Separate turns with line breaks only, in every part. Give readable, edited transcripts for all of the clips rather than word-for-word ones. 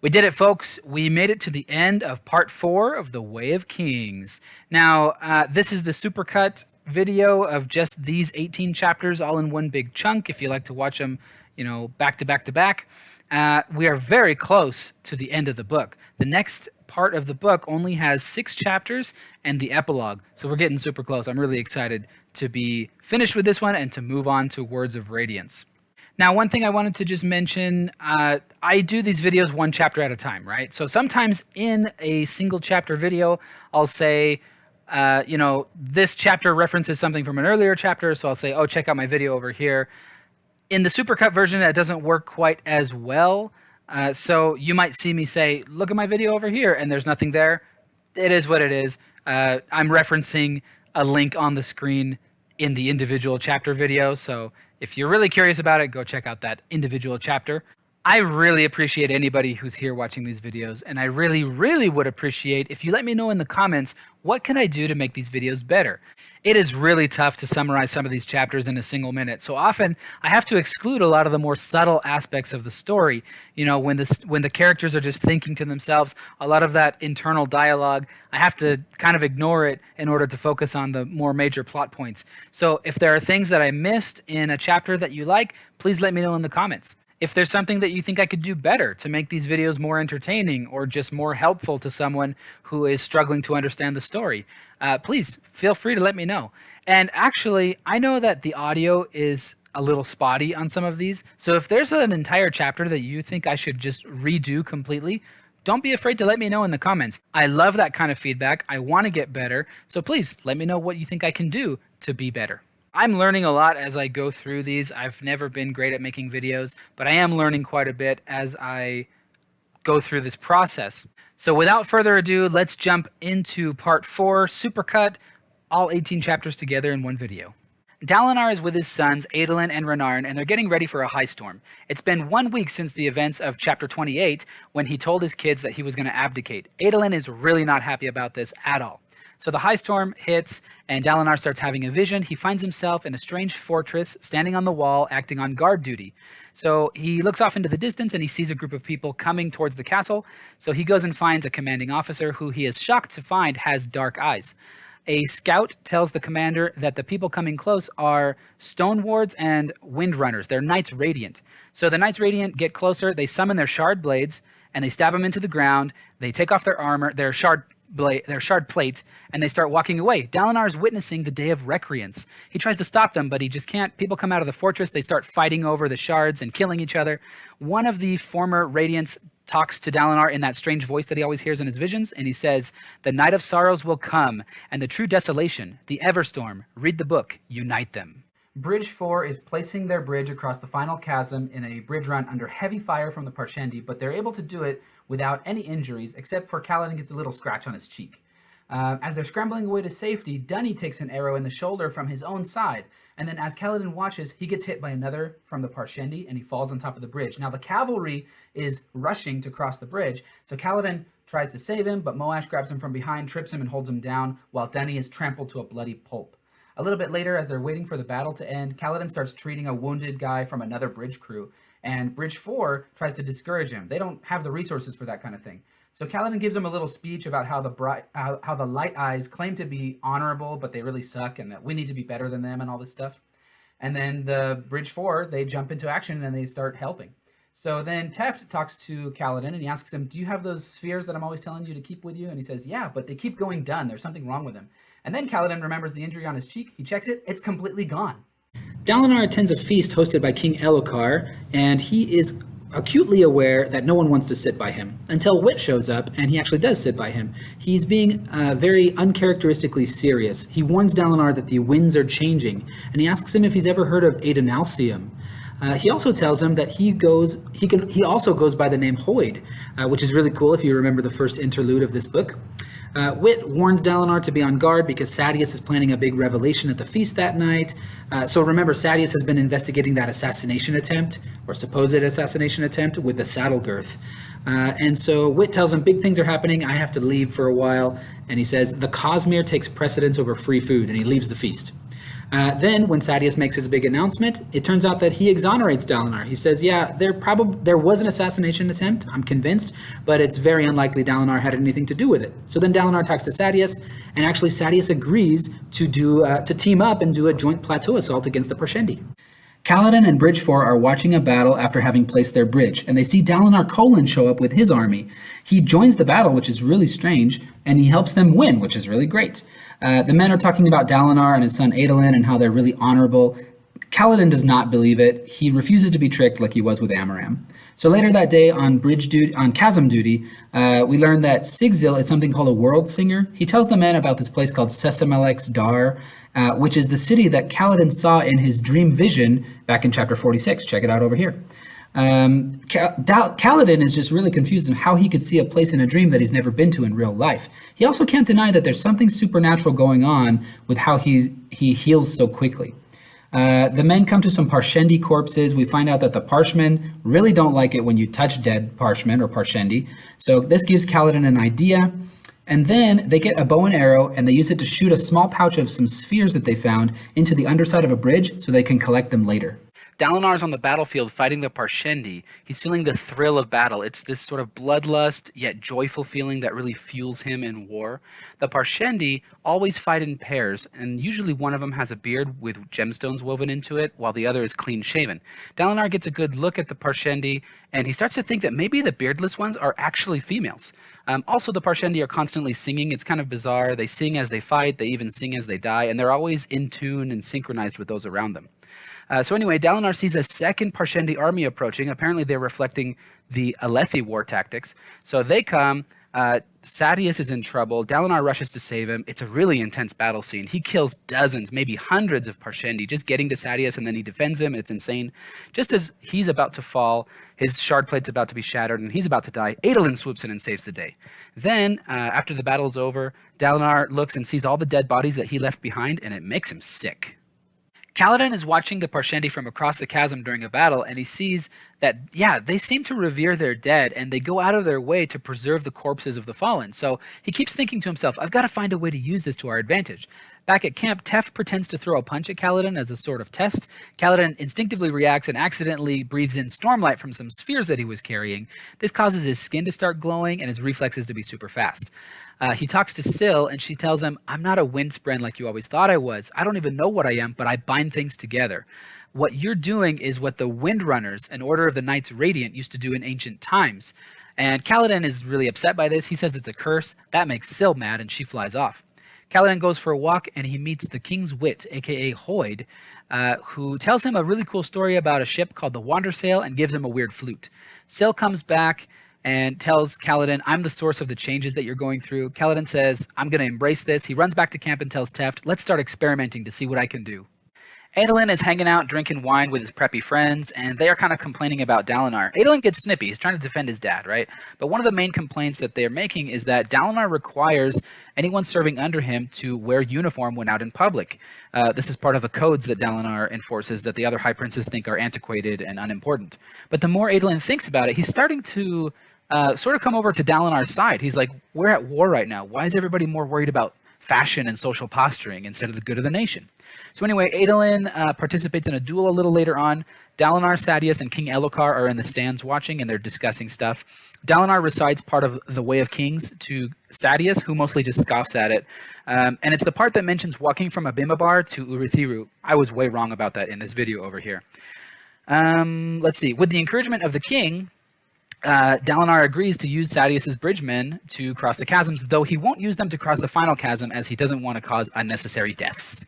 We did it, folks. We made it to the end of part 4 of The Way of Kings. Now, this is the supercut video of just these 18 chapters all in one big chunk. If you like to watch them, back to back to back. We are very close to the end of the book. The next part of the book only has 6 chapters and the epilogue. So we're getting super close. I'm really excited to be finished with this one and to move on to Words of Radiance. Now, one thing I wanted to just mention, I do these videos one chapter at a time, right? So sometimes in a single chapter video, I'll say, this chapter references something from an earlier chapter. So I'll say, oh, check out my video over here. In the supercut version, that doesn't work quite as well. So you might see me say, look at my video over here, and there's nothing there. It is what it is. I'm referencing a link on the screen in the individual chapter video. So if you're really curious about it, go check out that individual chapter. I really appreciate anybody who's here watching these videos, and I really, really would appreciate if you let me know in the comments, what can I do to make these videos better? It is really tough to summarize some of these chapters in a single minute. So often I have to exclude a lot of the more subtle aspects of the story. When the characters are just thinking to themselves, a lot of that internal dialogue, I have to kind of ignore it in order to focus on the more major plot points. So if there are things that I missed in a chapter that you like, please let me know in the comments. If there's something that you think I could do better to make these videos more entertaining or just more helpful to someone who is struggling to understand the story, please feel free to let me know. And actually, I know that the audio is a little spotty on some of these. So if there's an entire chapter that you think I should just redo completely, don't be afraid to let me know in the comments. I love that kind of feedback. I want to get better. So please let me know what you think I can do to be better. I'm learning a lot as I go through these. I've never been great at making videos, but I am learning quite a bit as I go through this process. So without further ado, let's jump into part 4, Supercut, all 18 chapters together in one video. Dalinar is with his sons, Adolin and Renarin, and they're getting ready for a high storm. It's been 1 week since the events of chapter 28 when he told his kids that he was going to abdicate. Adolin is really not happy about this at all. So the high storm hits, and Dalinar starts having a vision. He finds himself in a strange fortress, standing on the wall, acting on guard duty. So he looks off into the distance, and he sees a group of people coming towards the castle. So he goes and finds a commanding officer who he is shocked to find has dark eyes. A scout tells the commander that the people coming close are Stone Wards and Windrunners. They're Knights Radiant. So the Knights Radiant get closer, they summon their shard blades, and they stab them into the ground. They take off their armor, their shard plates, and they start walking away. Dalinar is witnessing the day of recreance. He tries to stop them, but he just can't. People come out of the fortress, they start fighting over the shards and killing each other. One of the former Radiants talks to Dalinar in that strange voice that he always hears in his visions, and he says, "The night of sorrows will come, and the true desolation, the Everstorm. Read the book, unite them." Bridge 4 is placing their bridge across the final chasm in a bridge run under heavy fire from the Parshendi, but they're able to do it without any injuries, except for Kaladin gets a little scratch on his cheek. As they're scrambling away to safety, Dunny takes an arrow in the shoulder from his own side, and then as Kaladin watches, he gets hit by another from the Parshendi, and he falls on top of the bridge. Now the cavalry is rushing to cross the bridge, so Kaladin tries to save him, but Moash grabs him from behind, trips him, and holds him down, while Dunny is trampled to a bloody pulp. A little bit later, as they're waiting for the battle to end, Kaladin starts treating a wounded guy from another bridge crew, and Bridge 4 tries to discourage him. They don't have the resources for that kind of thing. So Kaladin gives him a little speech about how the Light Eyes claim to be honorable, but they really suck, and that we need to be better than them and all this stuff. And then the Bridge 4, they jump into action and they start helping. So then Teft talks to Kaladin and he asks him, "Do you have those spheres that I'm always telling you to keep with you?" And he says, "Yeah, but they keep going done. There's something wrong with them." And then Kaladin remembers the injury on his cheek. He checks it. It's completely gone. Dalinar attends a feast hosted by King Elokar, and he is acutely aware that no one wants to sit by him until Wit shows up, and he actually does sit by him. He's being very uncharacteristically serious. He warns Dalinar that the winds are changing, and he asks him if he's ever heard of Adenalcium. He also tells him that he also goes by the name Hoid, which is really cool if you remember the first interlude of this book. Wit warns Dalinar to be on guard because Sadeas is planning a big revelation at the feast that night. So remember, Sadeas has been investigating that assassination attempt, or supposed assassination attempt, with the saddle girth. And so Wit tells him big things are happening, I have to leave for a while. And he says, the Cosmere takes precedence over free food, and he leaves the feast. Then, when Sadeas makes his big announcement, it turns out that he exonerates Dalinar. He says, yeah, there was an assassination attempt, I'm convinced, but it's very unlikely Dalinar had anything to do with it. So then Dalinar talks to Sadeas, and actually Sadeas agrees to team up and do a joint plateau assault against the Parshendi. Kaladin and Bridge 4 are watching a battle after having placed their bridge, and they see Dalinar Kholin show up with his army. He joins the battle, which is really strange, and he helps them win, which is really great. The men are talking about Dalinar and his son Adolin and how they're really honorable. Kaladin does not believe it. He refuses to be tricked like he was with Amaram. So later that day on chasm duty, we learn that Sigzil is something called a world singer. He tells the men about this place called Sesamelek's Dar, which is the city that Kaladin saw in his dream vision back in chapter 46. Check it out over here. Kaladin is just really confused on how he could see a place in a dream that he's never been to in real life. He also can't deny that there's something supernatural going on with how he heals so quickly. The men come to some Parshendi corpses. We find out that the Parshmen really don't like it when you touch dead Parshmen or Parshendi. So this gives Kaladin an idea. And then they get a bow and arrow, and they use it to shoot a small pouch of some spheres that they found into the underside of a bridge so they can collect them later. Dalinar's on the battlefield fighting the Parshendi. He's feeling the thrill of battle. It's this sort of bloodlust yet joyful feeling that really fuels him in war. The Parshendi always fight in pairs, and usually one of them has a beard with gemstones woven into it, while the other is clean shaven. Dalinar gets a good look at the Parshendi, and he starts to think that maybe the beardless ones are actually females. Also, the Parshendi are constantly singing. It's kind of bizarre. They sing as they fight. They even sing as they die, and they're always in tune and synchronized with those around them. So anyway, Dalinar sees a second Parshendi army approaching. Apparently they're reflecting the Alethi war tactics. So they come. Sadeas is in trouble. Dalinar rushes to save him. It's a really intense battle scene. He kills dozens, maybe hundreds of Parshendi just getting to Sadeas, and then he defends him. It's insane. Just as he's about to fall, his shard plate's about to be shattered, and he's about to die, Adolin swoops in and saves the day. Then, after the battle's over, Dalinar looks and sees all the dead bodies that he left behind, and it makes him sick. Kaladin is watching the Parshendi from across the chasm during a battle, and he sees that, yeah, they seem to revere their dead, and they go out of their way to preserve the corpses of the fallen. So he keeps thinking to himself, I've got to find a way to use this to our advantage. Back at camp, Teft pretends to throw a punch at Kaladin as a sort of test. Kaladin instinctively reacts and accidentally breathes in Stormlight from some spheres that he was carrying. This causes his skin to start glowing and his reflexes to be super fast. He talks to Syl, and she tells him, I'm not a windspren like you always thought I was. I don't even know what I am, but I bind things together. What you're doing is what the Windrunners, an order of the Knights Radiant, used to do in ancient times. And Kaladin is really upset by this. He says it's a curse. That makes Syl mad, and she flies off. Kaladin goes for a walk, and he meets the King's Wit, a.k.a. Hoyd, who tells him a really cool story about a ship called the Wandersail and gives him a weird flute. Syl comes back and tells Kaladin, I'm the source of the changes that you're going through. Kaladin says, I'm going to embrace this. He runs back to camp and tells Teft, let's start experimenting to see what I can do. Adolin is hanging out, drinking wine with his preppy friends, and they are kind of complaining about Dalinar. Adolin gets snippy. He's trying to defend his dad, right? But one of the main complaints that they're making is that Dalinar requires anyone serving under him to wear uniform when out in public. This is part of the codes that Dalinar enforces that the other high princes think are antiquated and unimportant. But the more Adolin thinks about it, he's starting to sort of come over to Dalinar's side. He's like, we're at war right now. Why is everybody more worried about fashion and social posturing instead of the good of the nation? So anyway, Adolin participates in a duel a little later on. Dalinar, Sadeas, and King Elhokar are in the stands watching, and they're discussing stuff. Dalinar recites part of the Way of Kings to Sadeas, who mostly just scoffs at it. And it's the part that mentions walking from Abimbar to Urithiru. I was way wrong about that in this video over here. Let's see. With the encouragement of the king, Dalinar agrees to use Sadeas' bridgemen to cross the chasms, though he won't use them to cross the final chasm as he doesn't want to cause unnecessary deaths.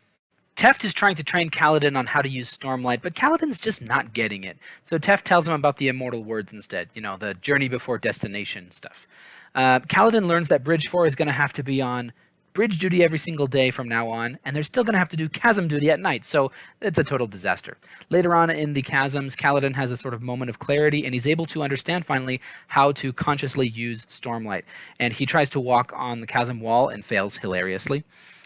Teft is trying to train Kaladin on how to use Stormlight, but Kaladin's just not getting it. So Teft tells him about the immortal words instead, you know, the journey before destination stuff. Kaladin learns that Bridge 4 is going to have to be on bridge duty every single day from now on, and they're still going to have to do chasm duty at night, so it's a total disaster. Later on in the chasms, Kaladin has a sort of moment of clarity, and he's able to understand finally how to consciously use Stormlight. And he tries to walk on the chasm wall and fails hilariously.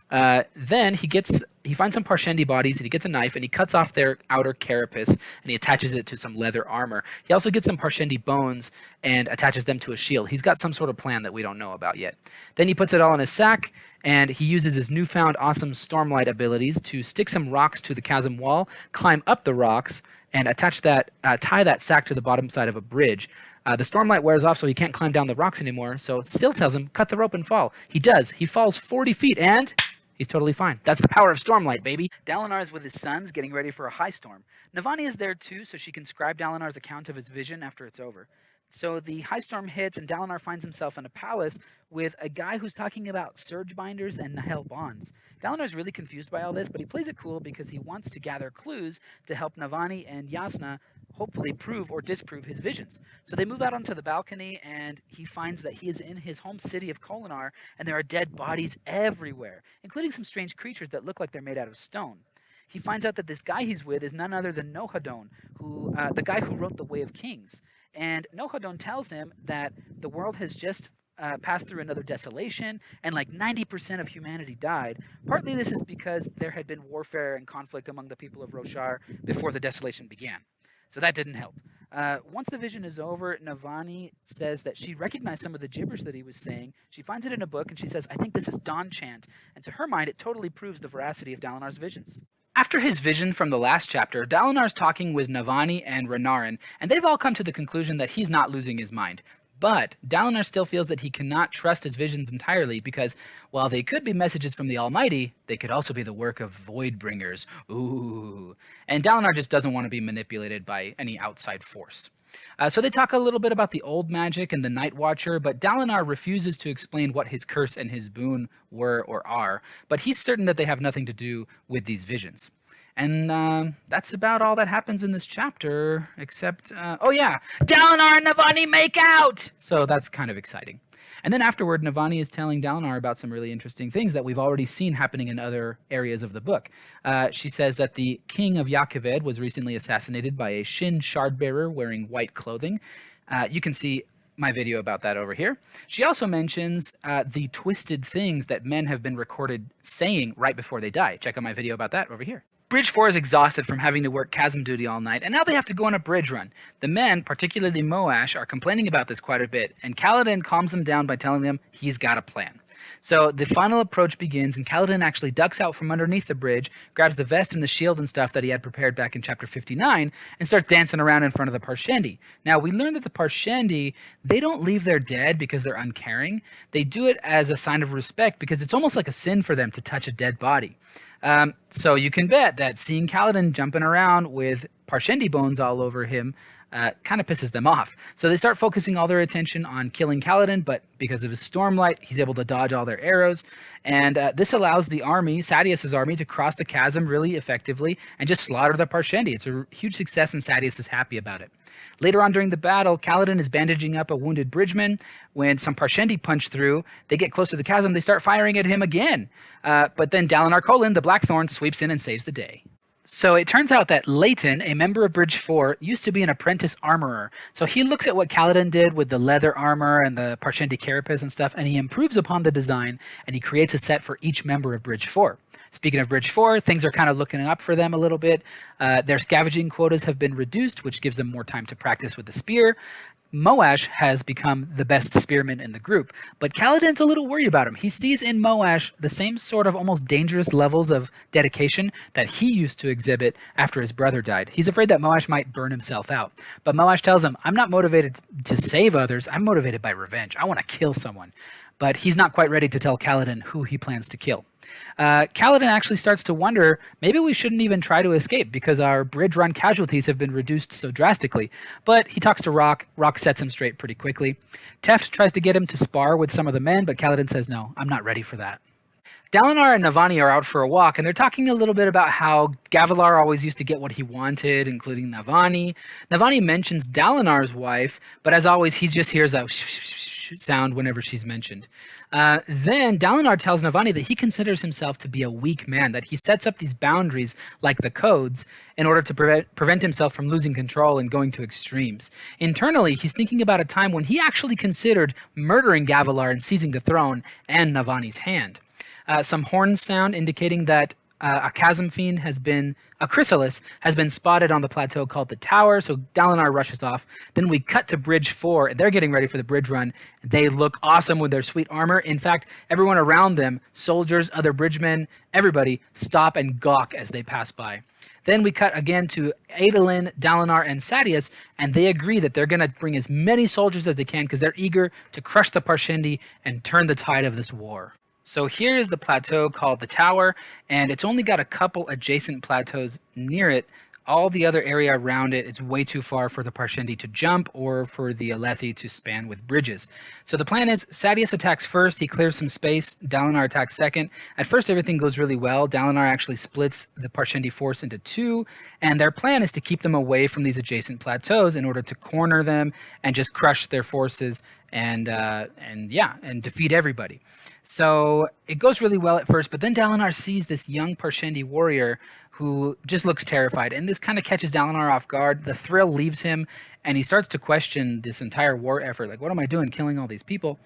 Then he finds some Parshendi bodies, and he gets a knife, and he cuts off their outer carapace, and he attaches it to some leather armor. He also gets some Parshendi bones and attaches them to a shield. He's got some sort of plan that we don't know about yet. Then he puts it all in his sack, and he uses his newfound awesome Stormlight abilities to stick some rocks to the chasm wall, climb up the rocks, and tie that sack to the bottom side of a bridge. The Stormlight wears off, so he can't climb down the rocks anymore. So Syl tells him, cut the rope and fall. He does. He falls 40 feet, and he's totally fine. That's the power of Stormlight, baby. Dalinar is with his sons, getting ready for a high storm. Navani is there too, so she can scribe Dalinar's account of his vision after it's over. So the high storm hits, and Dalinar finds himself in a palace with a guy who's talking about surge binders and Nahel bonds. Dalinar's really confused by all this, but he plays it cool because he wants to gather clues to help Navani and Yasna hopefully prove or disprove his visions. So they move out onto the balcony, and he finds that he is in his home city of Kholinar, and there are dead bodies everywhere, including some strange creatures that look like they're made out of stone. He finds out that this guy he's with is none other than Nohadon, the guy who wrote The Way of Kings. And Nohadon tells him that the world has just passed through another desolation, and like 90% of humanity died. Partly this is because there had been warfare and conflict among the people of Roshar before the desolation began. So that didn't help. Once the vision is over, Navani says that she recognized some of the gibberish that he was saying. She finds it in a book, and she says, I think this is Dawn Chant. And to her mind, it totally proves the veracity of Dalinar's visions. After his vision from the last chapter, Dalinar's talking with Navani and Renarin, and they've all come to the conclusion that he's not losing his mind. But Dalinar still feels that he cannot trust his visions entirely because, while they could be messages from the Almighty, they could also be the work of Voidbringers. Ooh. And Dalinar just doesn't want to be manipulated by any outside force. So they talk a little bit about the old magic and the Night Watcher, but Dalinar refuses to explain what his curse and his boon were or are, but he's certain that they have nothing to do with these visions. And that's about all that happens in this chapter, except, oh yeah, Dalinar and Navani make out! So that's kind of exciting. And then afterward, Navani is telling Dalinar about some really interesting things that we've already seen happening in other areas of the book. She says that the king of Yakaved was recently assassinated by a Shin shardbearer wearing white clothing. You can see my video about that over here. She also mentions the twisted things that men have been recorded saying right before they die. Check out my video about that over here. Bridge 4 is exhausted from having to work chasm duty all night, and now they have to go on a bridge run. The men, particularly Moash, are complaining about this quite a bit, and Kaladin calms them down by telling them he's got a plan. So the final approach begins, and Kaladin actually ducks out from underneath the bridge, grabs the vest and the shield and stuff that he had prepared back in chapter 59, and starts dancing around in front of the Parshendi. Now, we learned that the Parshendi, they don't leave their dead because they're uncaring. They do it as a sign of respect because it's almost like a sin for them to touch a dead body. So you can bet that seeing Kaladin jumping around with Parshendi bones all over him kind of pisses them off. So they start focusing all their attention on killing Kaladin, but because of his Stormlight, he's able to dodge all their arrows. And this allows the army, Sadeas' army, to cross the chasm really effectively and just slaughter the Parshendi. It's a huge success, and Sadeas is happy about it. Later on during the battle, Kaladin is bandaging up a wounded bridgeman. When some Parshendi punch through, they get close to the chasm, they start firing at him again. But then Dalinar Kholin, the Blackthorn, sweeps in and saves the day. So it turns out that Leighton, a member of Bridge 4, used to be an apprentice armorer. So he looks at what Kaladin did with the leather armor and the Parshendi carapace and stuff, and he improves upon the design, and he creates a set for each member of Bridge 4. Speaking of Bridge 4, things are kind of looking up for them a little bit. Their scavenging quotas have been reduced, which gives them more time to practice with the spear. Moash has become the best spearman in the group, but Kaladin's a little worried about him. He sees in Moash the same sort of almost dangerous levels of dedication that he used to exhibit after his brother died. He's afraid that Moash might burn himself out. But Moash tells him, I'm not motivated to save others, I'm motivated by revenge. I want to kill someone. But he's not quite ready to tell Kaladin who he plans to kill. Kaladin actually starts to wonder, maybe we shouldn't even try to escape because our bridge run casualties have been reduced so drastically. But he talks to Rock. Rock sets him straight pretty quickly. Teft tries to get him to spar with some of the men, but Kaladin says, no, I'm not ready for that. Dalinar and Navani are out for a walk, and they're talking a little bit about how Gavilar always used to get what he wanted, including Navani. Navani mentions Dalinar's wife, but as always, he just hears a sound whenever she's mentioned. Then Dalinar tells Navani that he considers himself to be a weak man, that he sets up these boundaries like the codes in order to prevent himself from losing control and going to extremes. Internally, he's thinking about a time when he actually considered murdering Gavilar and seizing the throne and Navani's hand. Some horns sound indicating that a chasm fiend a chrysalis has been spotted on the plateau called the Tower, so Dalinar rushes off. Then we cut to Bridge 4, and they're getting ready for the bridge run. They look awesome with their sweet armor. In fact, everyone around them, soldiers, other bridgemen, everybody, stop and gawk as they pass by. Then we cut again to Adolin, Dalinar, and Sadeas, and they agree that they're going to bring as many soldiers as they can because they're eager to crush the Parshendi and turn the tide of this war. So here is the plateau called the Tower, and it's only got a couple adjacent plateaus near it. All the other area around it, it's way too far for the Parshendi to jump or for the Alethi to span with bridges. So the plan is Sadeas attacks first, he clears some space, Dalinar attacks second. At first everything goes really well. Dalinar actually splits the Parshendi force into two, and their plan is to keep them away from these adjacent plateaus in order to corner them and just crush their forces and defeat everybody. So it goes really well at first, but then Dalinar sees this young Parshendi warrior who just looks terrified, and this kind of catches Dalinar off guard. The thrill leaves him, and he starts to question this entire war effort. Like, what am I doing, killing all these people?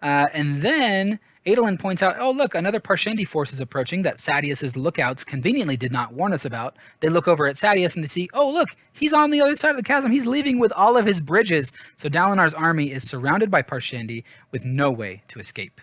And then Adolin points out, oh, look, another Parshendi force is approaching that Sadeas' lookouts conveniently did not warn us about. They look over at Sadeas, and they see, oh, look, he's on the other side of the chasm. He's leaving with all of his bridges. So Dalinar's army is surrounded by Parshendi with no way to escape.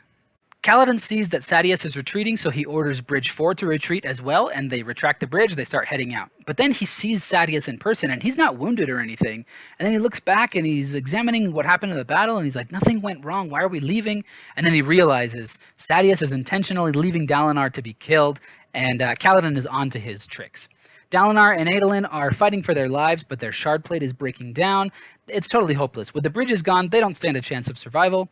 Kaladin sees that Sadeas is retreating, so he orders Bridge 4 to retreat as well, and they retract the bridge, they start heading out. But then he sees Sadeas in person, and he's not wounded or anything. And then he looks back, and he's examining what happened in the battle, and he's like, nothing went wrong, why are we leaving? And then he realizes Sadeas is intentionally leaving Dalinar to be killed, and Kaladin is on to his tricks. Dalinar and Adolin are fighting for their lives, but their shard plate is breaking down. It's totally hopeless. With the bridges gone, they don't stand a chance of survival.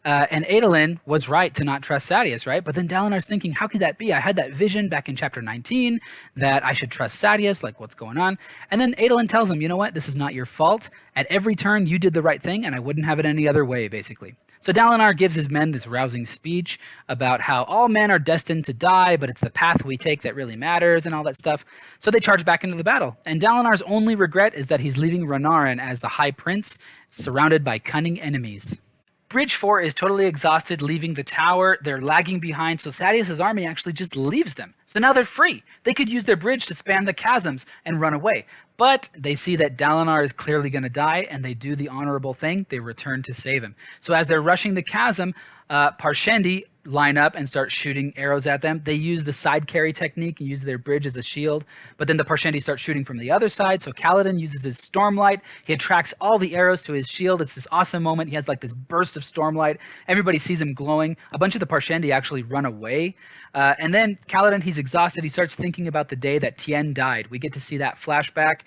And Adolin was right to not trust Sadeas, right? But then Dalinar's thinking, how could that be? I had that vision back in chapter 19 that I should trust Sadeas, like what's going on? And then Adolin tells him, you know what? This is not your fault. At every turn, you did the right thing, and I wouldn't have it any other way, basically. So Dalinar gives his men this rousing speech about how all men are destined to die, but it's the path we take that really matters and all that stuff. So they charge back into the battle. And Dalinar's only regret is that he's leaving Renarin as the High Prince, surrounded by cunning enemies. Bridge 4 is totally exhausted, leaving the tower. They're lagging behind, so Sadeas' army actually just leaves them. So now they're free. They could use their bridge to span the chasms and run away. But they see that Dalinar is clearly going to die, and they do the honorable thing. They return to save him. So as they're rushing the chasm, Parshendi line up and start shooting arrows at them. They use the side carry technique and use their bridge as a shield, but then the Parshendi start shooting from the other side, so Kaladin uses his Stormlight. He attracts all the arrows to his shield. It's this awesome moment. He has like this burst of Stormlight. Everybody sees him glowing. A bunch of the Parshendi actually run away. And then Kaladin, he's exhausted. He starts thinking about the day that Tien died. We get to see that flashback.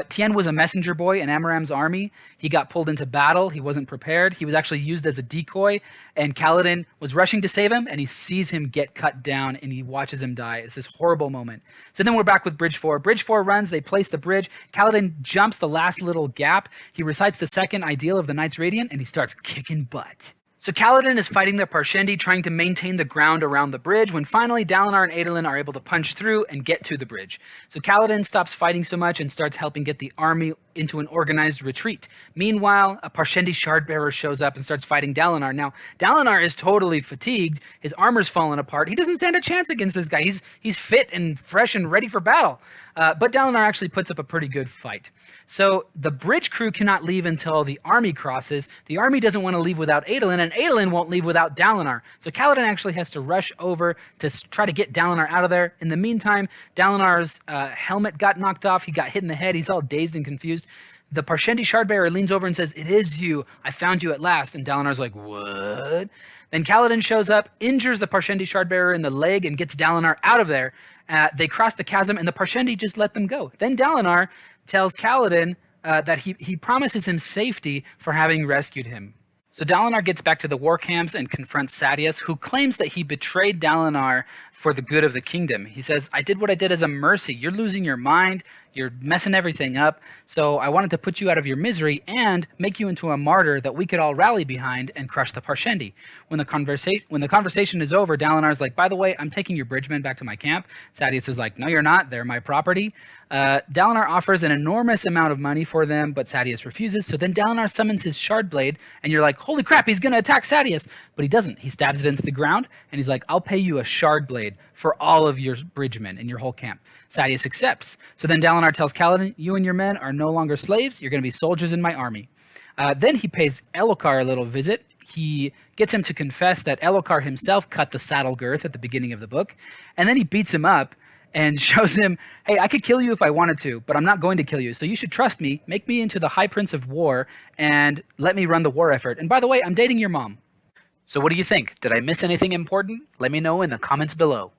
Tien was a messenger boy in Amaram's army. He got pulled into battle. He wasn't prepared. He was actually used as a decoy, and Kaladin was rushing to save him, and he sees him get cut down, and he watches him die. It's this horrible moment. So then we're back with Bridge 4. Bridge 4 runs. They place the bridge. Kaladin jumps the last little gap. He recites the second ideal of the Knights Radiant, and he starts kicking butt. So Kaladin is fighting the Parshendi, trying to maintain the ground around the bridge, when finally Dalinar and Adolin are able to punch through and get to the bridge. So Kaladin stops fighting so much and starts helping get the army into an organized retreat. Meanwhile, a Parshendi shardbearer shows up and starts fighting Dalinar. Now, Dalinar is totally fatigued. His armor's fallen apart. He doesn't stand a chance against this guy. He's fit and fresh and ready for battle. But Dalinar actually puts up a pretty good fight. So the bridge crew cannot leave until the army crosses. The army doesn't want to leave without Adolin, and Adolin won't leave without Dalinar. So Kaladin actually has to rush over to try to get Dalinar out of there. In the meantime, Dalinar's helmet got knocked off. He got hit in the head. He's all dazed and confused. The Parshendi shardbearer leans over and says, "It is you. I found you at last." And Dalinar's like, "What?" Then Kaladin shows up, injures the Parshendi shardbearer in the leg, and gets Dalinar out of there. They cross the chasm, and the Parshendi just let them go. Then Dalinar tells Kaladin that he promises him safety for having rescued him. So Dalinar gets back to the war camps and confronts Sadeas, who claims that he betrayed Dalinar for the good of the kingdom. He says, "I did what I did as a mercy. You're losing your mind. You're messing everything up. So I wanted to put you out of your misery and make you into a martyr that we could all rally behind and crush the Parshendi." When the conversation is over, Dalinar's like, "By the way, I'm taking your bridgemen back to my camp." Sadeas is like, "No, you're not. They're my property." Dalinar offers an enormous amount of money for them, but Sadeas refuses. So then Dalinar summons his shard blade, and you're like, holy crap, he's going to attack Sadeas. But he doesn't. He stabs it into the ground, and he's like, I'll pay you a shard blade for all of your bridgemen and your whole camp. Sadeas accepts. So then Dalinar tells Kaladin, you and your men are no longer slaves. You're going to be soldiers in my army. Then he pays Elhokar a little visit. He gets him to confess that Elhokar himself cut the saddle girth at the beginning of the book. And then he beats him up and shows him, hey, I could kill you if I wanted to, but I'm not going to kill you. So you should trust me, make me into the High Prince of War, and let me run the war effort. And by the way, I'm dating your mom. So what do you think? Did I miss anything important? Let me know in the comments below.